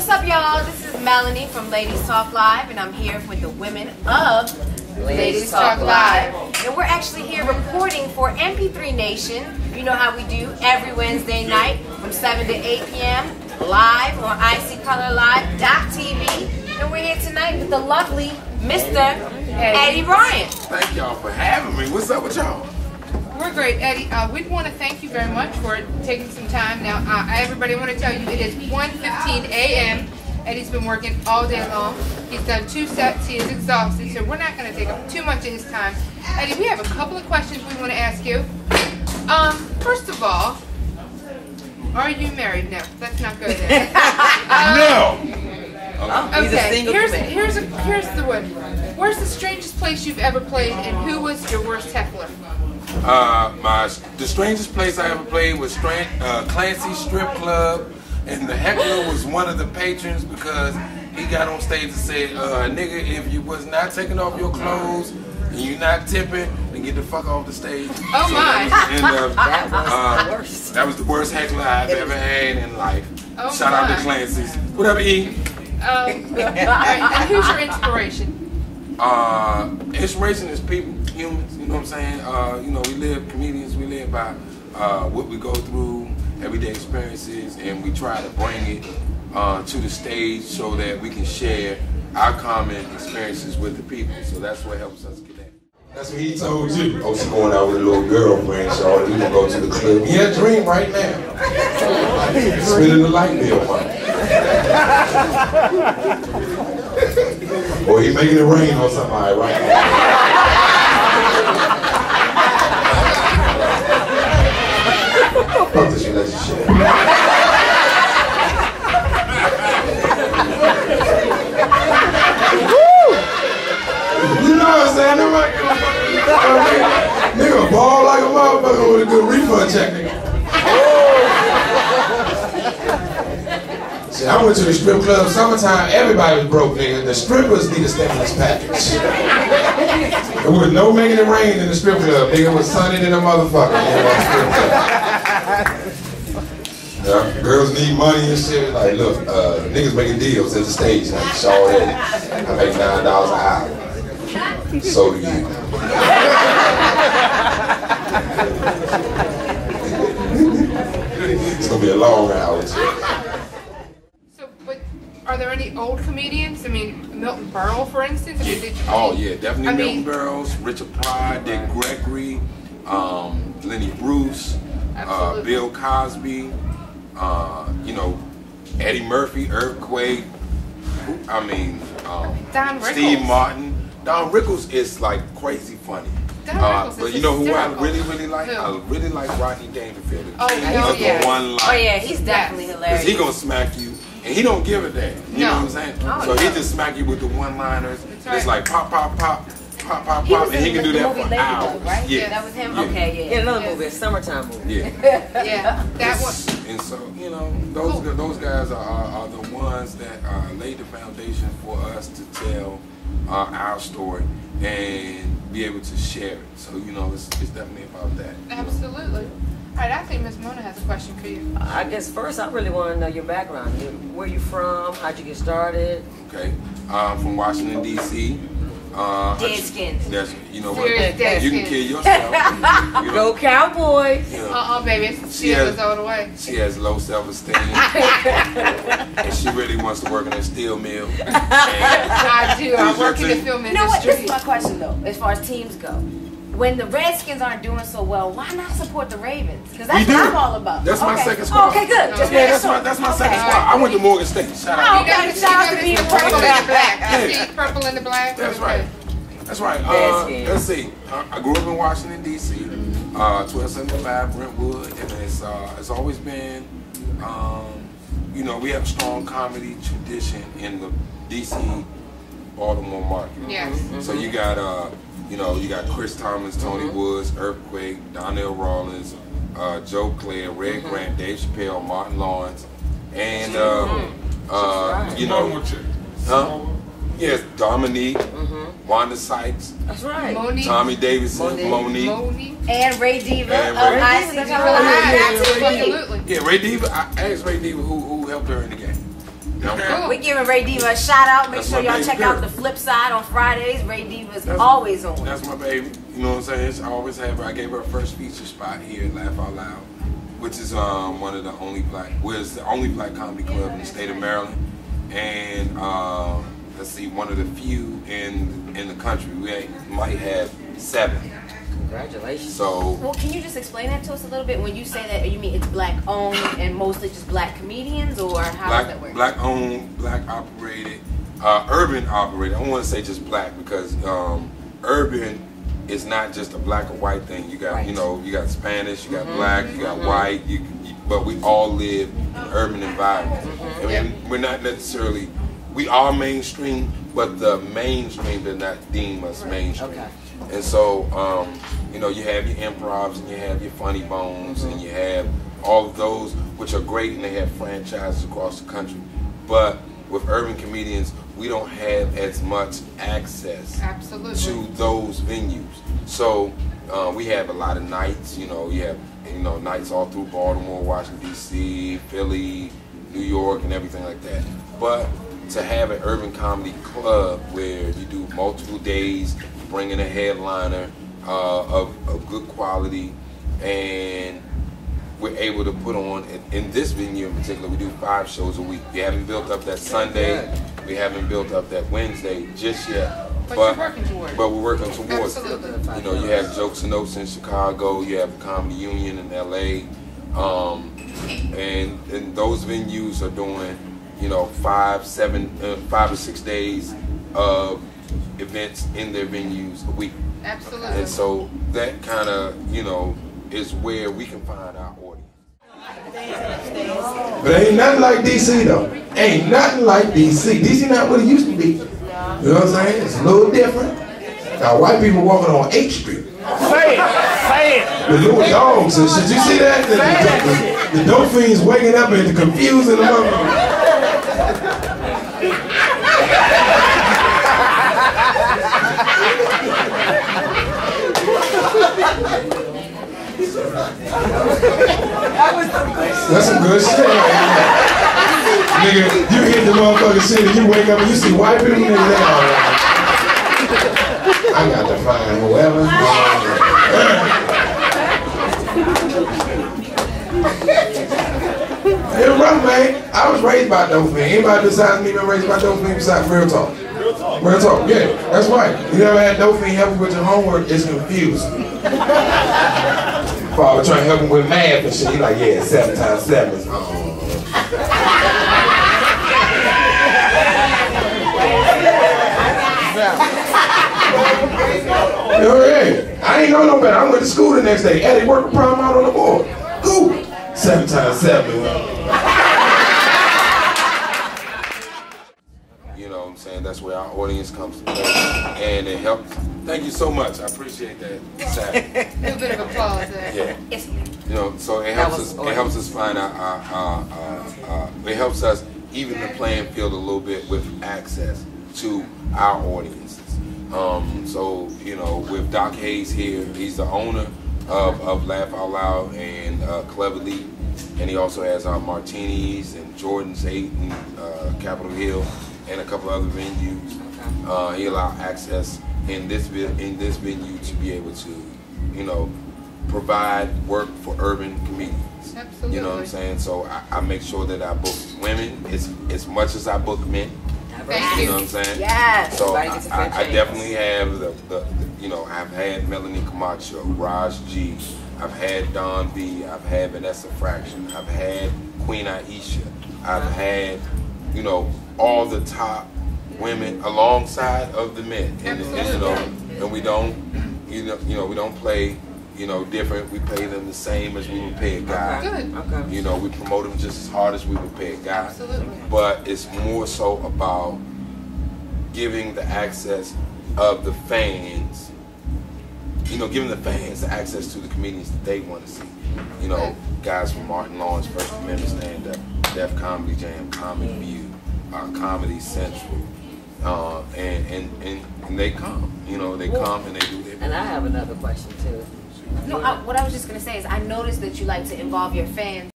What's up, y'all? This is Melanie from Ladies Talk Live, and I'm here with the women of Ladies Talk Live. And we're actually here reporting for MP3 Nation. You know how we do every Wednesday night from 7 to 8 p.m. live on ICColorLive.tv. And we're here tonight with the lovely Mr. Eddie Bryant. Thank y'all for having me. What's up with y'all? We're great, Eddie. We want to thank you very much for taking some time. Now, everybody, I want to tell you it is 1:15 a.m. Eddie's been working all day long. He's done 2 sets. He is exhausted, so we're not going to take up too much of his time. Eddie, we have a couple of questions we want to ask you. First of all, are you married? No, let's not go there. No. Okay, here's the one. Where's the strangest place you've ever played, and who was your worst heckler? The strangest place I ever played was Clancy's Strip Club, and the heckler was one of the patrons because he got on stage and said, "Nigga, if you was not taking off your clothes and you not tipping, then get the fuck off the stage." Oh so my! That was the worst heckler I've ever had in life. Oh Shout out to Clancy's. What up, E? And who's your inspiration? Inspiration is people, humans, you know what I'm saying? Comedians, we live by what we go through, everyday experiences, and we try to bring it to the stage so that we can share our common experiences with the people. So that's what helps us connect. That's what he told you. Oh, she's going out with a little girlfriend, so we gonna go to the club. He had a dream right now. Spinning the light bill money. Boy, he making it rain on somebody right now. Fuck this relationship. You know what I'm saying? Nigga ball like a motherfucker with a good refund check, nigga. See, I went to the strip club summertime, everybody was broke, nigga. The strippers need a stimulus package. There was no making it rain in the strip club, nigga. It was sunny than a motherfucker. Yeah, girls need money and shit. Like, look, niggas making deals at the stage. Like, show it. I make $9 an hour. So do you. It's gonna be a long hour. So, but are there any old comedians? I mean, Milton Berle, for instance. Oh yeah, definitely Milton Berle, Richard Pryor, Dick Gregory, Lenny Bruce, Bill Cosby, Eddie Murphy, Earthquake. Don Rickles. Steve Martin. Don Rickles is like crazy funny. But you know who I really like? Who? I really like Rodney Dangerfield. Oh yeah. Oh yeah, he's definitely hilarious. He gonna smack you, and he don't give a damn. You know what I'm saying? So he just smack you with the one-liners. Right. It's like pop, pop, pop, pop, pop, pop, and he can do that for hours. Right? Yeah, that was him. Yeah. Okay, yeah. Yeah, another movie, a summertime movie. Yeah. Yeah, that one. And so those guys are the ones that laid the foundation for us to tell our story and be able to share it. So it's definitely about that. Absolutely. All right, I think Miss Mona has a question for you. I guess first I really want to know your background. Where you from? How'd you get started? Okay, from Washington D.C. Dead skin. That's what you can kill yourself. Go Cowboys! Baby, she goes all the way. She has low self-esteem, and she really wants to work in a steel mill. I do. I work in the film industry. You know what? This is my question though, as far as teams go. When the Redskins aren't doing so well, why not support the Ravens? Because that's what I'm all about. That's my second squad. Okay, good. That's my second squad. I went to Morgan State. Shout out. Shout out to being purple and the black. Purple and the black. That's right. That's right. Let's see. I grew up in Washington D.C. 1275 Brentwood, and it's always been. We have a strong comedy tradition in the D.C. Baltimore market. Yes. So you got you got Chris Thomas, Tony Woods, Earthquake, Donnell Rawlins, Joe Clare, Red Grant, Dave Chappelle, Martin Lawrence, and yes, Dominique, Wanda Sykes. That's right. Monique. Tommy Davidson, Monique. And Ray Diva and of ICColorLive. Absolutely. Yeah, Ray Diva. I asked Ray Diva who helped her in the game. Yeah. We're giving Ray Diva a shout out. Make That's sure my y'all baby check girl. out the flip side on Fridays. Ray Diva's always on. That's my baby. You know what I'm saying? I always have her. I gave her first feature spot here at Laugh Out Loud, which is one of the only black, it's the only black comedy club in the state of Maryland, and let's see, one of the few in the country. We might have 7. Congratulations. So, Well, can you just explain that to us a little bit? When you say that, you mean it's black owned and mostly just black comedians, or how does that work? black owned, black operated, urban operated. I don't want to say just black because urban is not just a black or white thing. You got, you know, you got Spanish, you got black, you got white, but we all live in urban environments. I mean, we're not necessarily, we are mainstream, but the mainstream did not deem us mainstream. Okay. And so, you know, you have your improvs and you have your funny bones and you have all of those, which are great, and they have franchises across the country. But with urban comedians, we don't have as much access to those venues. So we have a lot of nights. You know, you have nights all through Baltimore, Washington D.C., Philly, New York, and everything like that. But to have an urban comedy club where you do multiple days, bring in a headliner of good quality, and we're able to put on, in this venue in particular, we do 5 shows a week. We haven't built up that Sunday, we haven't built up that Wednesday just yet. But you're working towards it. But we're working towards it. Absolutely. You know, you have Jokes and Notes in Chicago, you have the Comedy Union in LA, and those venues are doing, you know, 5 or 6 days of events in their venues a week. Absolutely. And so that kind of, you know, is where we can find our audience. But ain't nothing like DC though. Ain't nothing like DC. DC not what it used to be. You know what I'm saying? It's a little different. Now white people walking on 8th Street. Say it. The little dogs and shit. You see that? The dope fiends waking up and confusing the motherfucker. That's some good shit right there. Nigga, you hit the motherfucking shit and you wake up and you see white people, nigga, they all right. I got to find whoever. It was rough, man. I was raised by dope fiend. Anybody besides me been raised by dope fiend besides real talk? Real talk, yeah, that's right. You never had dope fiend help you with your homework, it's confusing. Father trying to help him with math and shit. He like, yeah, 7 times 7 is hey, I ain't know no better. I went to school the next day. Eddie worked the problem out on the board. Who? 7 times 7. You know what I'm saying? That's where our audience comes to play. And it helps. Thank you so much. I appreciate that. A little bit of applause there. Yeah. You know, so it helps us. It helps us find our it helps us even the playing field a little bit with access to our audiences. So you know, with Doc Hayes here, he's the owner of Laugh Out Loud and Cleverly, and he also has Martinis and Jordan's 8 and Capitol Hill and a couple other venues. He allowed access in this venue to be able to, you know, provide work for urban comedians. Absolutely. You know what I'm saying? So I make sure that I book women as much as I book men. Thank You you. know what I'm saying? Yes. So I definitely have the you know, I've had Melanie Camacho, Raj G, I've had Don B, I've had Vanessa Fraction, I've had Queen Aisha, I've had, you know, all the top women alongside of the men, and you know, and we don't, we don't play, you know, different. We pay them the same as we would pay a guy. Good. Okay. You know, we promote them just as hard as we would pay a guy. Absolutely. But it's more so about giving the access of the fans. You know, giving the fans the access to the comedians that they want to see. You know, guys from Martin Lawrence, First Amendment Stand Up, Def Comedy Jam, Comedy View, Comedy Central. And they come, you know, they come and they do their. And I have another question too. No, what I was just going to say is I noticed that you like to involve your fans